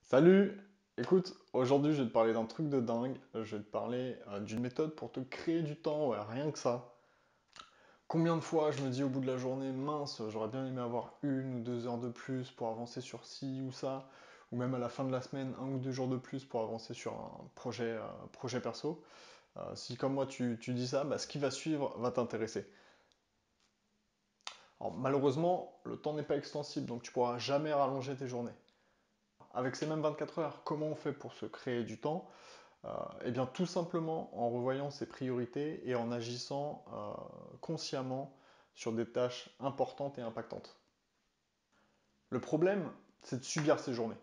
Salut! Écoute, aujourd'hui je vais te parler d'un truc de dingue. Je vais te parler d'une méthode pour te créer du temps, ouais, rien que ça. Combien de fois je me dis au bout de la journée, mince, j'aurais bien aimé avoir 1 ou 2 heures de plus pour avancer sur ci ou ça, ou même à la fin de la semaine, 1 ou 2 jours de plus pour avancer sur un projet perso. Si comme moi tu dis ça, bah, ce qui va suivre va t'intéresser. Alors malheureusement, le temps n'est pas extensible, donc tu pourras jamais rallonger tes journées. Avec ces mêmes 24 heures, comment on fait pour se créer du temps? Eh bien, tout simplement en revoyant ses priorités et en agissant consciemment sur des tâches importantes et impactantes. Le problème, c'est de subir ces journées.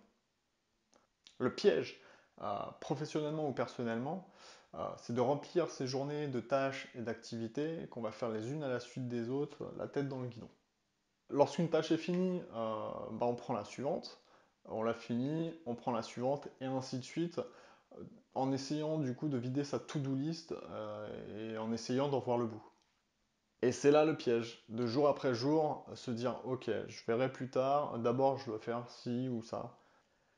Le piège, professionnellement ou personnellement, c'est de remplir ces journées de tâches et d'activités qu'on va faire les unes à la suite des autres, la tête dans le guidon. Lorsqu'une tâche est finie, on prend la suivante, on l'a finie, on prend la suivante, et ainsi de suite, en essayant du coup de vider sa to-do list et en essayant d'en voir le bout. Et c'est là le piège, de jour après jour, se dire ok, je verrai plus tard, d'abord je dois faire ci ou ça.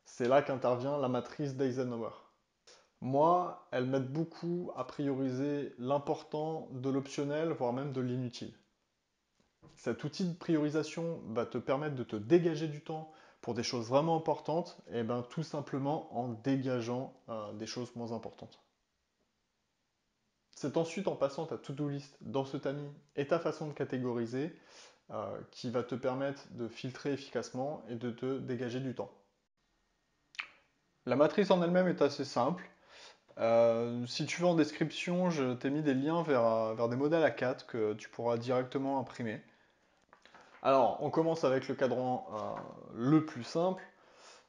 C'est là qu'intervient la matrice d'Eisenhower. Moi, elle m'aide beaucoup à prioriser l'important de l'optionnel, voire même de l'inutile. Cet outil de priorisation va te permettre de te dégager du temps pour des choses vraiment importantes, et bien tout simplement en dégageant des choses moins importantes. C'est ensuite en passant ta to-do list dans ce tamis et ta façon de catégoriser qui va te permettre de filtrer efficacement et de te dégager du temps. La matrice en elle-même est assez simple. Si tu veux en description, je t'ai mis des liens vers des modèles A4 que tu pourras directement imprimer. Alors, on commence avec le cadran le plus simple.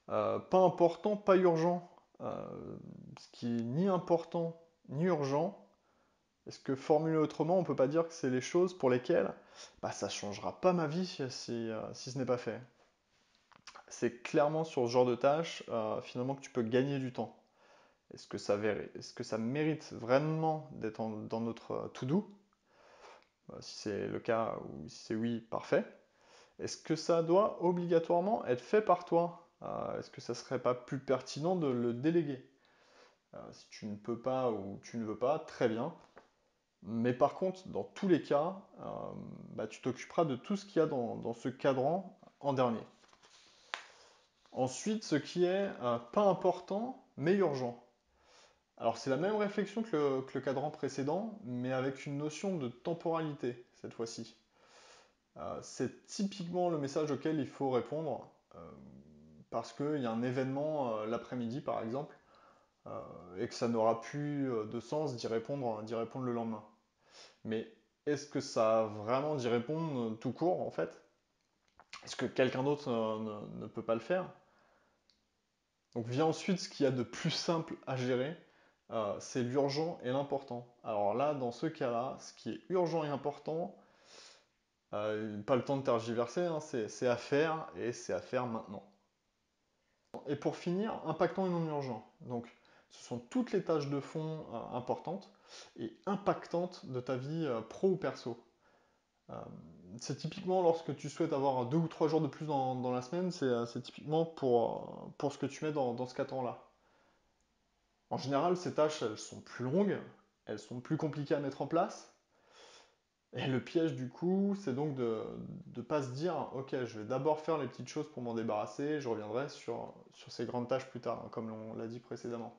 Pas important, pas urgent. Ce qui est ni important ni urgent. Est-ce que formulé autrement, on ne peut pas dire que c'est les choses pour lesquelles ça ne changera pas ma vie si ce n'est pas fait. C'est clairement sur ce genre de tâche finalement que tu peux gagner du temps. Est-ce que ça mérite vraiment d'être dans notre to-do? Si c'est le cas ou si c'est oui, parfait. Est-ce que ça doit obligatoirement être fait par toi? Est-ce que ça serait pas plus pertinent de le déléguer? Si tu ne peux pas ou tu ne veux pas, très bien. Mais par contre, dans tous les cas, tu t'occuperas de tout ce qu'il y a dans ce cadran en dernier. Ensuite, ce qui est pas important, mais urgent. Alors c'est la même réflexion que le cadran précédent, mais avec une notion de temporalité cette fois-ci. C'est typiquement le message auquel il faut répondre, parce qu'il y a un événement l'après-midi par exemple, et que ça n'aura plus de sens d'y répondre le lendemain. Mais est-ce que ça a vraiment d'y répondre tout court en fait? Est-ce que quelqu'un d'autre ne peut pas le faire? Donc vient ensuite ce qu'il y a de plus simple à gérer, c'est l'urgent et l'important. Alors là, dans ce cas-là, ce qui est urgent et important, pas le temps de tergiverser, hein, c'est à faire et c'est à faire maintenant. Et pour finir, impactant et non urgent. Donc ce sont toutes les tâches de fond importantes et impactantes de ta vie pro ou perso. Euh, c'est typiquement lorsque tu souhaites avoir 2 ou 3 jours de plus dans la semaine, c'est typiquement pour ce que tu mets dans ce cadran-là. En général, ces tâches, elles sont plus longues, elles sont plus compliquées à mettre en place. Et le piège du coup, c'est donc de ne pas se dire, ok, je vais d'abord faire les petites choses pour m'en débarrasser, je reviendrai sur ces grandes tâches plus tard, hein, comme on l'a dit précédemment.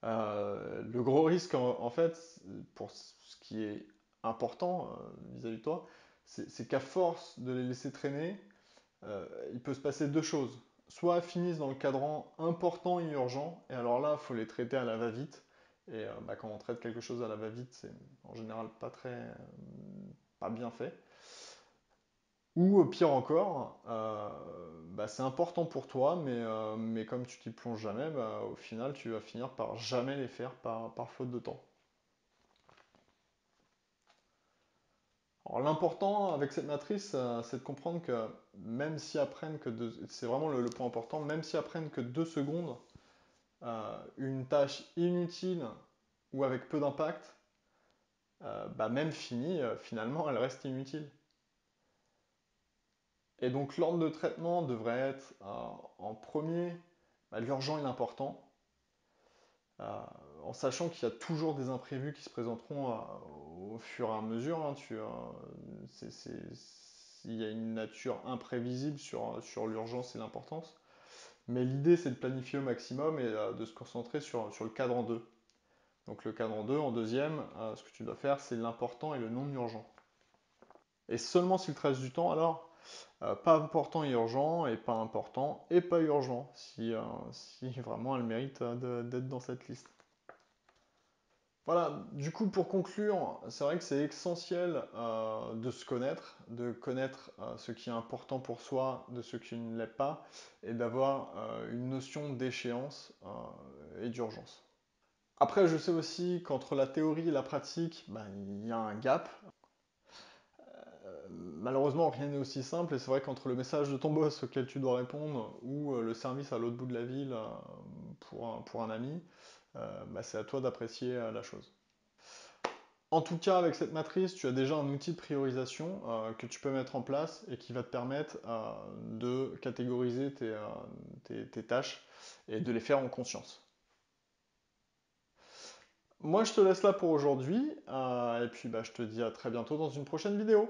Le gros risque, en fait, pour ce qui est important vis-à-vis de toi, c'est qu'à force de les laisser traîner, il peut se passer deux choses. Soit elles finissent dans le cadran important et urgent, et alors là, il faut les traiter à la va-vite. Et quand on traite quelque chose à la va-vite, c'est en général pas bien fait. Ou pire encore, c'est important pour toi, mais comme tu t'y plonges jamais, au final, tu vas finir par jamais les faire par faute de temps. Alors l'important avec cette matrice, c'est de comprendre que même si apprennent que c'est vraiment le point important, même si apprennent que 2 secondes, une tâche inutile ou avec peu d'impact, même finie, finalement, elle reste inutile. Et donc l'ordre de traitement devrait être en premier l'urgent et l'important, euh, en sachant qu'il y a toujours des imprévus qui se présenteront au fur et à mesure. Hein, il y a une nature imprévisible sur l'urgence et l'importance. Mais l'idée, c'est de planifier au maximum et de se concentrer sur le cadre en deux. Donc le cadre en deux, en deuxième, ce que tu dois faire, c'est l'important et le non urgent. Et seulement s'il te reste du temps, alors, pas important et urgent, et pas important et pas urgent, si vraiment elle mérite d'être dans cette liste. Voilà, du coup pour conclure, c'est vrai que c'est essentiel de se connaître, de connaître ce qui est important pour soi, de ce qui ne l'est pas, et d'avoir une notion d'échéance et d'urgence. Après, je sais aussi qu'entre la théorie et la pratique, il y a un gap. Malheureusement, rien n'est aussi simple, et c'est vrai qu'entre le message de ton boss auquel tu dois répondre ou le service à l'autre bout de la ville pour un ami, c'est à toi d'apprécier la chose. En tout cas, avec cette matrice, tu as déjà un outil de priorisation que tu peux mettre en place et qui va te permettre de catégoriser tes tâches et de les faire en conscience. Moi, je te laisse là pour aujourd'hui et puis je te dis à très bientôt dans une prochaine vidéo.